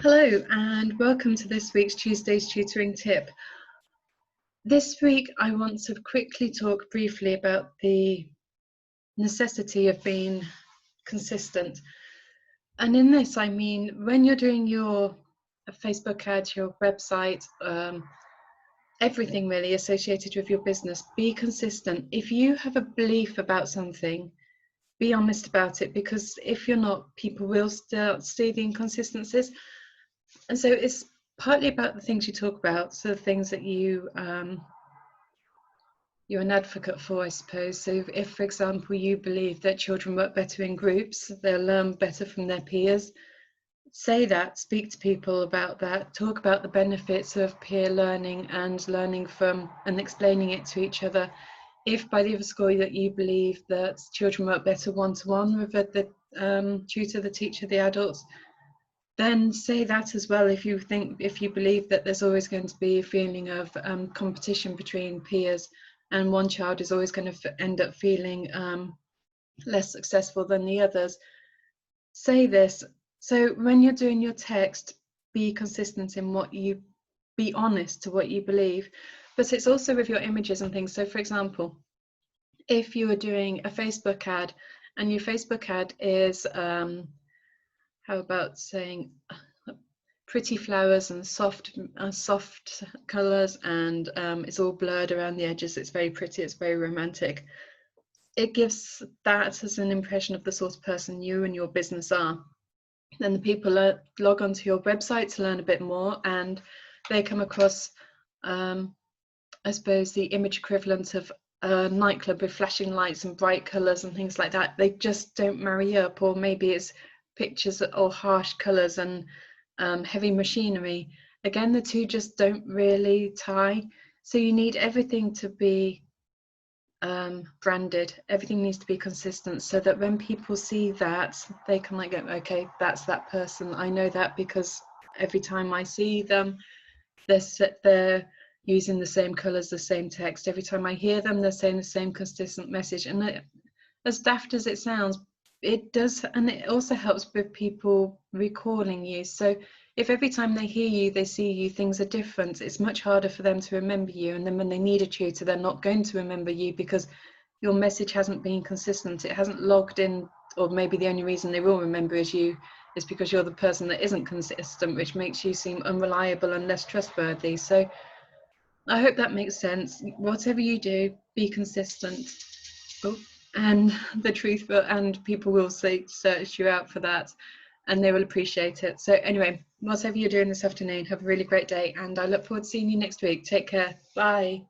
Hello and welcome to this week's Tuesday's Tutoring Tip. This week I want to quickly talk briefly about the necessity of being consistent. And in this I mean when you're doing your Facebook ads, your website, everything really associated with your business, be consistent. If you have a belief about something, be honest about it, because if you're not, people will start to see the inconsistencies. And so it's partly about the things you talk about, so the things that you're an advocate for, I suppose. So if, for example, you believe that children work better in groups, they'll learn better from their peers, say that, speak to people about that, talk about the benefits of peer learning and learning from and explaining it to each other. If by the other school that you believe that children work better one-to-one with the tutor, the teacher, the adults, then say that as well. If you believe that there's always going to be a feeling of competition between peers and one child is always going to end up feeling less successful than the others, say this. So when you're doing your text, be consistent in be honest to what you believe, but it's also with your images and things. So for example, if you are doing a Facebook ad and your Facebook ad is how about saying pretty flowers and soft colors, and it's all blurred around the edges, it's very pretty, it's very romantic. It gives that as an impression of the sort of person you and your business are. Then the people log onto your website to learn a bit more, and they come across I suppose the image equivalent of a nightclub with flashing lights and bright colors and things like that. They just don't marry up. Or maybe it's pictures or harsh colors and heavy machinery. Again, the two just don't really tie. So you need everything to be branded. Everything needs to be consistent, so that when people see that, they can like go, okay, that's that person. I know that because every time I see them, they're using the same colors, the same text. Every time I hear them, they're saying the same consistent message. And as daft as it sounds, it does, and it also helps with people recalling you. So if every time they hear you, they see you, things are different, it's much harder for them to remember you. And then when they need a tutor, they're not going to remember you because your message hasn't been consistent. It hasn't logged in. Or maybe the only reason they will remember is because you're the person that isn't consistent, which makes you seem unreliable and less trustworthy. So I hope that makes sense. Whatever you do, be consistent. Oh, and the truth will, and people will search you out for that, and they will appreciate it. So anyway, whatever you're doing this afternoon, have a really great day, and I look forward to seeing you next week. Take care. Bye.